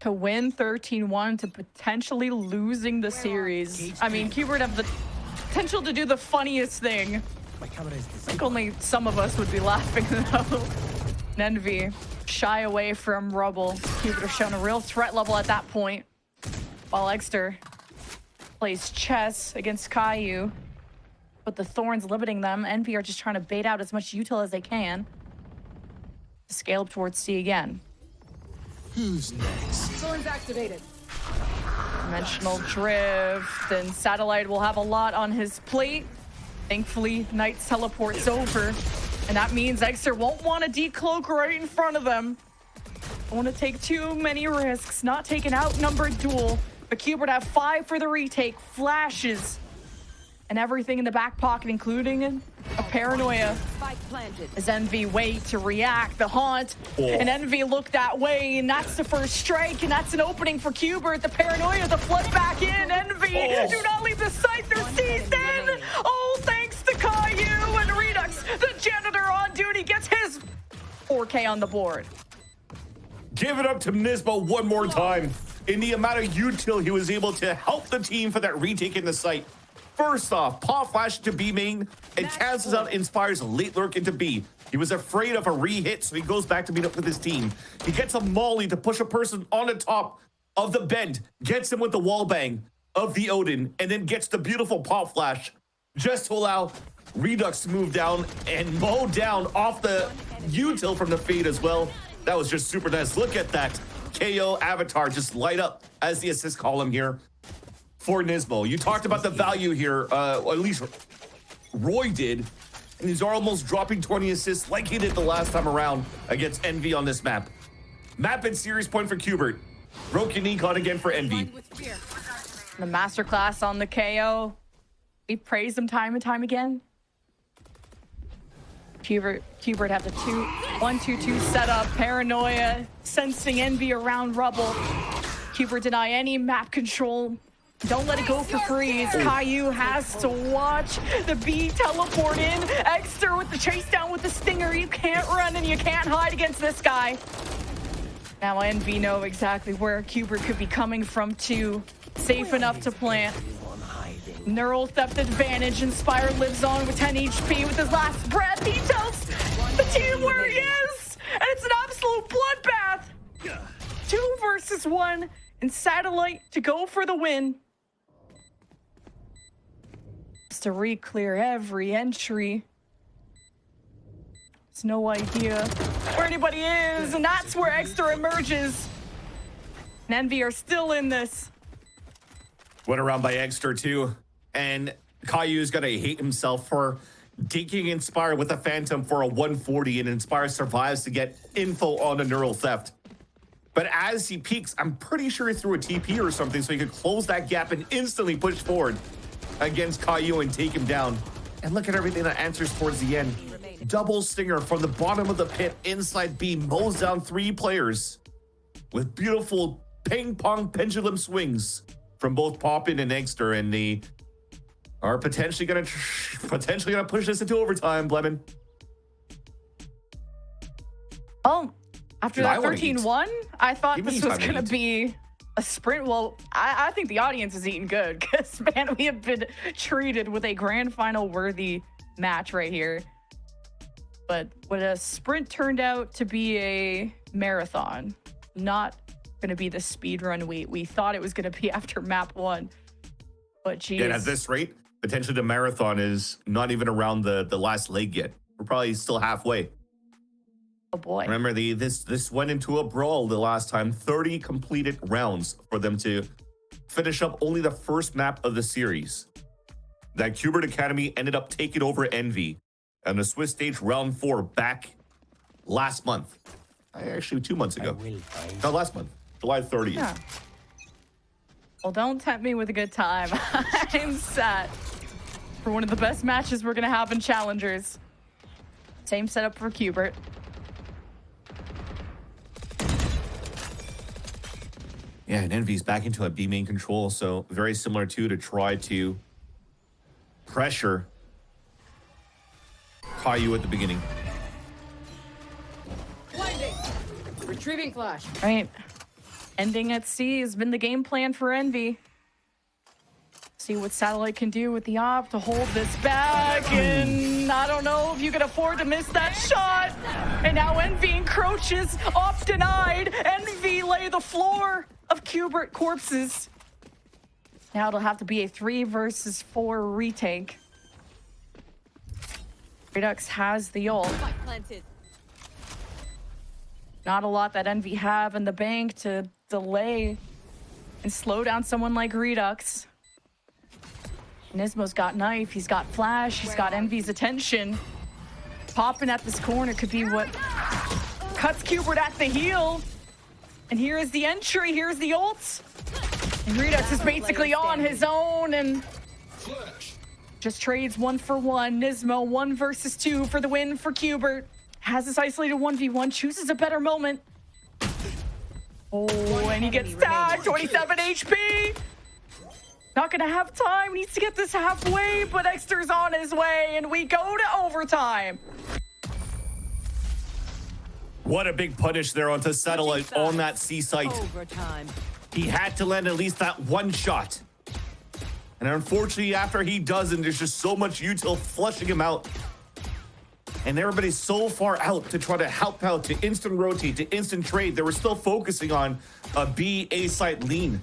To win 13-1 to potentially losing the series. I mean, Cubert have the potential to do the funniest thing. I think only some of us would be laughing though. Envy shy away from Rubble. Cubert have shown a real threat level at that point. While Exter plays chess against Caillou. But the Thorns limiting them. Envy are just trying to bait out as much util as they can. Scale up towards C again. Who's next? Thorns activated. Dimensional drift, and Satellite will have a lot on his plate. Thankfully, Knights teleports over, and that means Exter won't want to decloak right in front of them. Don't want to take too many risks, not take an outnumbered duel. But Cubert have 5 for the retake, flashes, and everything in the back pocket, including a paranoia. Spike planted. As Envy wait to react, the haunt, and Envy look that way, and that's the first strike, and that's an opening for Cubert. The paranoia, the flood back in. Envy, do not leave the site, they're seized in. Oh, thanks to Caillou and Redux. The janitor on duty gets his 4K on the board. Give it up to Nismo one more time. In the amount of util he was able to help the team for that retake in the site. First off, Paw Flash to B main and cancels out Inspire's late lurk into B. He was afraid of a re-hit, so he goes back to meet up with his team. He gets a molly to push a person on the top of the bend, gets him with the wall bang of the Odin, and then gets the beautiful Paw Flash just to allow Redux to move down and mow down off the util from the fade as well. That was just super nice. Look at that KO avatar just light up as the assist column here for Nismo. You talked about the value here, at least Roy did, and he's almost dropping 20 assists like he did the last time around against Envy on this map. Map and series point for Cubert. Broken Econ again for Envy. The masterclass on the KO. We praise him time and time again. Cubert have the 1-2-2 setup, paranoia, sensing Envy around rubble. Cubert deny any map control. Don't let it go for free. Caillou has to watch the B teleport in. Exter with the chase down with the stinger. You can't run and you can't hide against this guy. Now Envy know exactly where Cubert could be coming from too. Safe enough to plant. Neural theft advantage. Inspire lives on with 10 HP with his last breath. He tells the team where he is. And it's an absolute bloodbath. 2 versus 1. And Satellite to go for the win. Just to re-clear every entry. There's no idea where anybody is. And that's where Extra emerges. And Envy are still in this. Went around by Extra too. And Caillou's gonna hate himself for dinking Inspire with a Phantom for a 140, and Inspire survives to get info on a neural theft. But as he peaks, I'm pretty sure he threw a TP or something so he could close that gap and instantly push forward against Caillou and take him down. And look at everything that answers towards the end. Double stinger from the bottom of the pit inside B, mows down 3 players with beautiful ping pong pendulum swings from both Poppin and Egster, and they are potentially gonna push this into overtime, Blemon. Oh, after Dude, that 13-1, I thought Give me this was time to going to be a sprint. Well, I think the audience is eating good because, man, we have been treated with a grand final worthy match right here. But what a sprint turned out to be a marathon, not going to be the speed run we thought it was going to be after map 1. But geez. And at this rate, potentially the marathon is not even around the last leg yet. We're probably still halfway. Oh boy. Remember, this went into a brawl the last time. 30 completed rounds for them to finish up only the first map of the series. That Cubert Academy ended up taking over Envy on the Swiss stage round 4 back last month. Actually, 2 months ago. No, last month, July 30th. Yeah. Well, don't tempt me with a good time. I'm set for one of the best matches we're going to have in Challengers. Same setup for Cubert. Yeah, and Envy's back into a B main control, so very similar to try to pressure Caillou at the beginning. Blinding. Retrieving flash. Right. Ending at C has been the game plan for Envy. See what Satellite can do with the op to hold this back, and I don't know if you can afford to miss that shot. And now Envy encroaches, op denied. Envy lay the floor of Cubert corpses. Now it'll have to be a 3 versus 4 retake. Redux has the ult. Not a lot that Envy have in the bank to delay and slow down someone like Redux. Nismo's got knife, he's got flash, he's got Envy's attention. Popping at this corner could be what cuts Cubert at the heel. And here is the entry, here's the ult. And Redux is basically on his own and just trades 1 for 1. Nismo 1 versus 2 for the win for Cubert. Has this isolated 1v1, chooses a better moment. Oh, and he gets tagged, 27 HP. Not gonna have time, needs to get this halfway, but Exter's on his way, and we go to overtime. What a big punish there onto Satellite on that C site. Overtime. He had to land at least that one shot. And unfortunately, after he doesn't, there's just so much util flushing him out. And everybody's so far out to try to help out, to instant rotate, to instant trade. They were still focusing on a B A site lean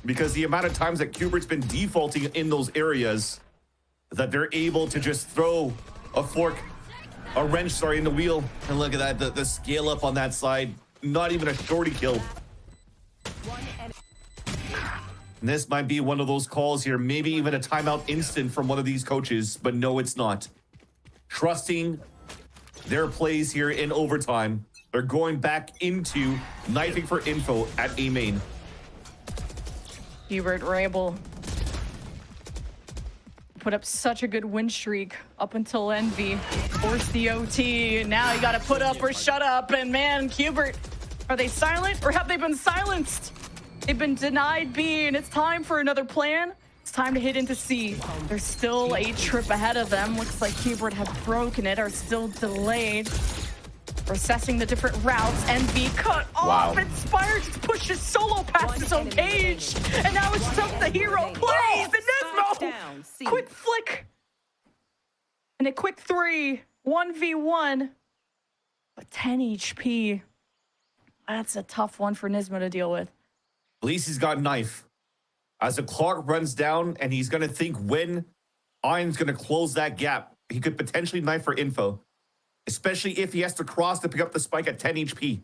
because the amount of times that Cubert's been defaulting in those areas that they're able to just throw a wrench, sorry, in the wheel. And look at that, the scale up on that side. Not even a shorty kill. And this might be one of those calls here, maybe even a timeout instant from one of these coaches, but no, it's not. Trusting their plays here in overtime. They're going back into knifing for info at A main. Cubert were able to put up such a good win streak up until Envy forced the OT. And now you got to put up or shut up. And man, Cubert, are they silent or have they been silenced? They've been denied B, and it's time for another plan. It's time to hit into C. There's still a trip ahead of them. Looks like Cubert have broken it, are still delayed. We're assessing the different routes. Envy cut off. Inspired just pushes solo past his own cage. And now it's just the hero plays. And Nismo, quick flick. And a quick 3, 1v1. But 10 HP. That's a tough one for Nismo to deal with. At least he's got knife. As the clock runs down, and he's going to think when Iron's going to close that gap, he could potentially knife for info. Especially if he has to cross to pick up the spike at 10 HP.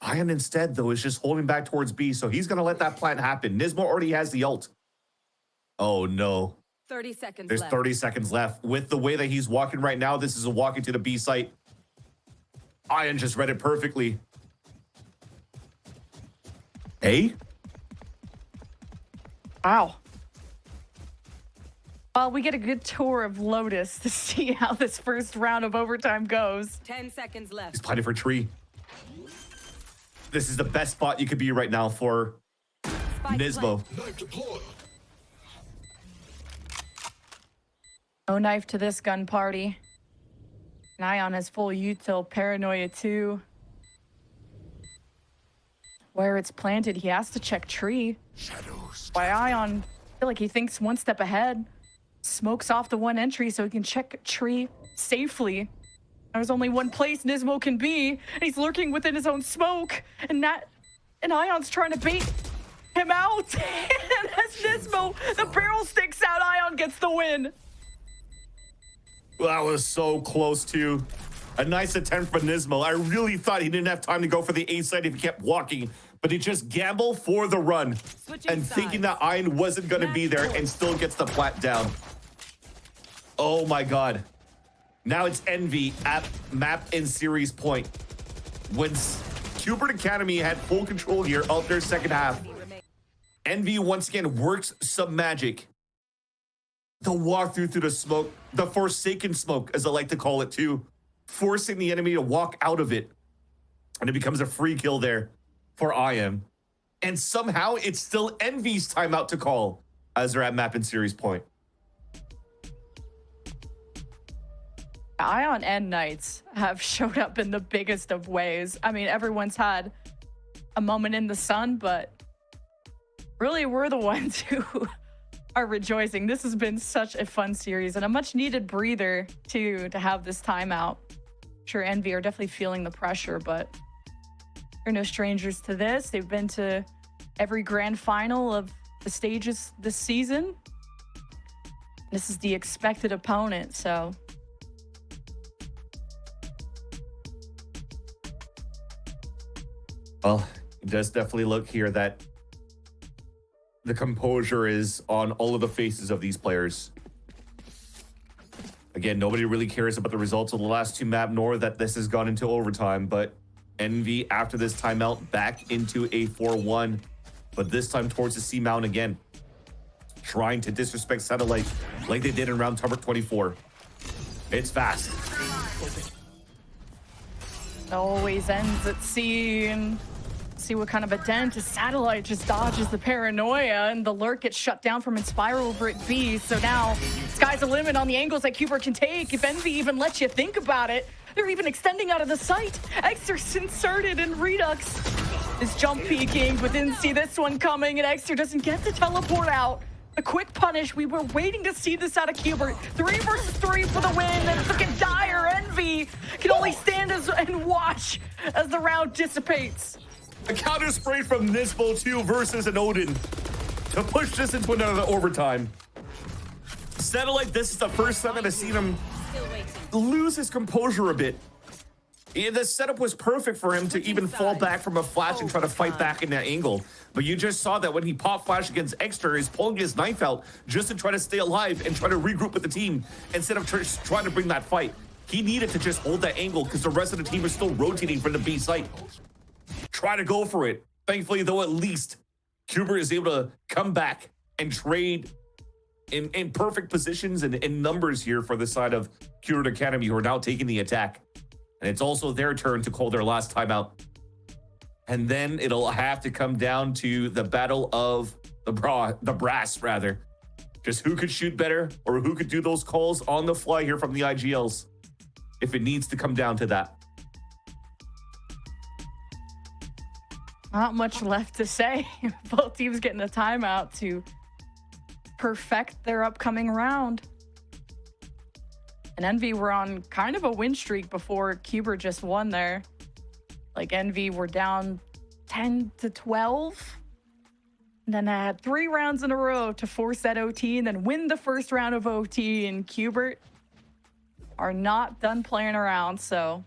Iron instead, though, is just holding back towards B, so he's going to let that plant happen. Nismo already has the ult. Oh, no. 30 seconds There's left. 30 seconds left. With the way that he's walking right now, this is a walk into the B site. Iron just read it perfectly. A? Wow. Well, we get a good tour of Lotus to see how this first round of overtime goes. 10 seconds left. He's planning for tree. This is the best spot you could be right now for Nismo. No knife to this gun party. Ion has full util, paranoia too. Where it's planted, he has to check tree. Shadows. Why Ion, I feel like he thinks one step ahead. Smokes off the one entry so he can check tree safely. There's only one place Nismo can be, and he's lurking within his own smoke. And Ion's trying to bait him out. And as Nismo, the barrel sticks out, Ion gets the win. That was so close to a nice attempt from Nismo. I really thought he didn't have time to go for the A side if he kept walking, but he just gambled for the run and thinking that Iron wasn't going to be there and still gets the plat down. Oh my God. Now it's Envy at map and series point. When Cubert Academy had full control here of their second half, Envy once again works some magic. The walkthrough through the smoke, the forsaken smoke, as I like to call it too, forcing the enemy to walk out of it. And it becomes a free kill there for IM. And somehow it's still Envy's timeout to call as they're at map and series point. Ion and Knights have showed up in the biggest of ways. I mean, everyone's had a moment in the sun, but really we're the ones who are rejoicing. This has been such a fun series and a much needed breather to have this timeout. Sure, Envy are definitely feeling the pressure, but they're no strangers to this. They've been to every grand final of the stages this season. This is the expected opponent, so well, it does definitely look here that the composure is on all of the faces of these players. Again, nobody really cares about the results of the last two map, nor that this has gone into overtime, but Envy, after this timeout, back into a 4-1, but this time towards the C mount again, trying to disrespect Satellite like they did in round number 24. It's fast. always ends at C, and see what kind of a dent. His Satellite just dodges the paranoia, and the lurk gets shut down from Inspire over at B. So now sky's the limit on the angles that Cubert can take. If Envy even lets you think about it, they're even extending out of the site. Exter's inserted, and Redux is jump peeking, but didn't see this one coming, and Exter doesn't get to teleport out. A quick punish. We were waiting to see this out of Cubert. 3 versus 3 for the win, and freaking dire Envy can only stand and watch as the round dissipates. A counter spray from Nisbo 2 versus an Odin. to push this into another overtime. Satellite, this is the first time that I've seen him lose his composure a bit. Yeah, the setup was perfect for him to even fall back from a flash and try to fight back in that angle. But you just saw that when he popped flash against Exter, he's pulling his knife out just to try to stay alive and try to regroup with the team instead of trying to bring that fight. He needed to just hold that angle because the rest of the team is still rotating from the B site. Try to go for it. Thankfully, though, at least Cubert is able to come back and trade in perfect positions and in numbers here for the side of Cubert Academy, who are now taking the attack. And it's also their turn to call their last timeout. And then it'll have to come down to the battle of the brass, rather. Just who could shoot better or who could do those calls on the fly here from the IGLs, if it needs to come down to that. Not much left to say. Both teams getting a timeout to perfect their upcoming round. And Envy were on kind of a win streak before Cubert just won there. Like Envy were down 10-12. And then I had 3 rounds in a row to force that OT and then win the first round of OT. And Cubert are not done playing around, so.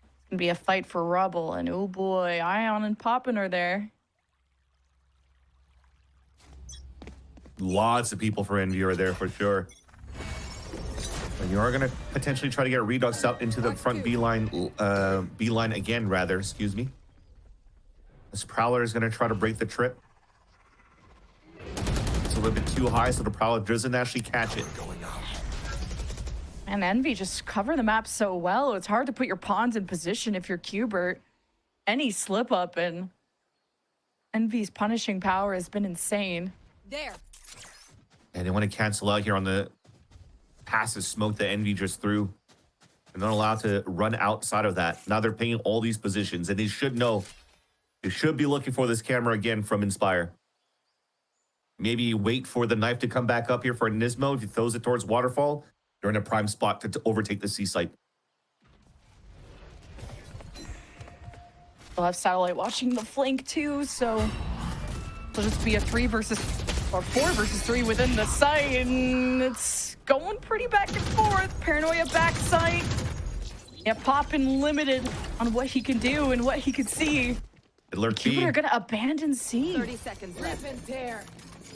It's gonna be a fight for Rubble. And oh boy, Ion and Poppin are there. Lots of people for Envy are there for sure. And you are going to potentially try to get Redux out into the front B line again, rather, excuse me. This Prowler is going to try to break the trip. It's a little bit too high, so the Prowler doesn't actually catch it. And Envy just cover the map so well. It's hard to put your pawns in position if you're Cubert. Any slip up and Envy's punishing power has been insane. There. And they want to cancel out here on the passive smoke that Envy just threw. They're not allowed to run outside of that. Now they're paying all these positions, and they should know. They should be looking for this camera again from Inspire. Maybe wait for the knife to come back up here for Nismo. If he throws it towards Waterfall, they're in a prime spot to overtake the C site. They'll have Satellite watching the flank too, so it'll just be a 4 versus 3 within the site, and it's going pretty back and forth. Paranoia back site. Yeah, Poppin limited on what he can do and what he can see. Cubert are gonna abandon C. 30 seconds left.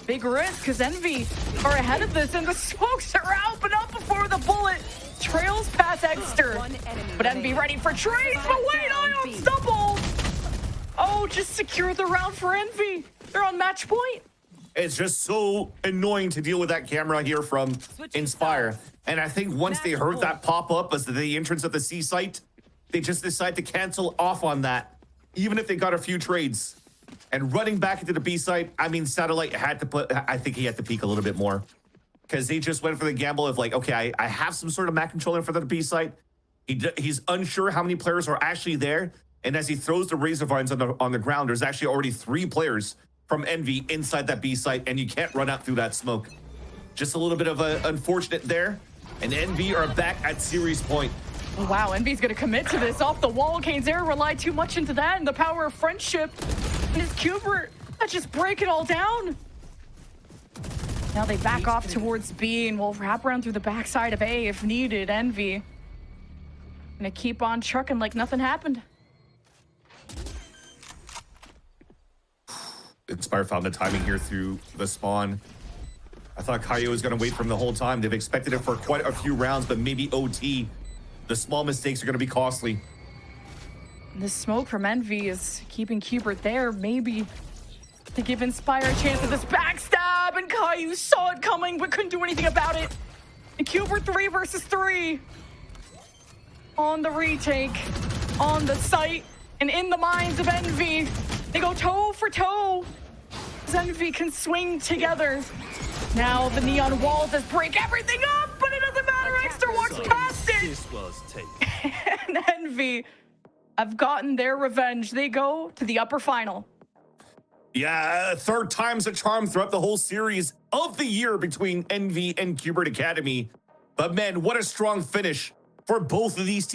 Big risk, because Envy are ahead of this, and the smokes are out, but not before the bullet trails past Exter. But Envy ready for trades, but wait, Ion stumble. Oh, just secure the round for Envy. They're on match point. It's just so annoying to deal with that camera here from Inspire. And I think once they heard that pop up as the entrance of the C site, they just decide to cancel off on that, even if they got a few trades. And running back into the B site, I mean, Satellite had to put, I think he had to peek a little bit more, because they just went for the gamble of like, okay, I have some sort of Mac controller for the B site. He's unsure how many players are actually there. And as he throws the Razor Vines on the ground, there's actually already 3 players from Envy inside that B site, and you can't run out through that smoke. Just a little bit of unfortunate there. And Envy are back at series point. Wow, Envy's gonna commit to this off the wall. Kane's Air relied too much into that and the power of friendship. And it's Cubert that just break it all down. Now they back off towards B and will wrap around through the backside of A if needed. Envy gonna keep on trucking like nothing happened. Inspire found the timing here through the spawn. I thought Kaio was going to wait for him the whole time. They've expected it for quite a few rounds, but maybe OT. The small mistakes are going to be costly. The smoke from Envy is keeping Cubert there, maybe to give Inspire a chance at this backstab, and Caillou saw it coming but couldn't do anything about it. And Cubert 3 versus 3 on the retake, on the site, and in the minds of Envy. They go toe for toe. Envy can swing together. Now the neon wall does break everything up, but it doesn't matter. Exter walks past it. This was taken. And Envy have gotten their revenge. They go to the upper final. Yeah, 3rd time's a charm throughout the whole series of the year between Envy and Cubert Academy. But man, what a strong finish for both of these teams.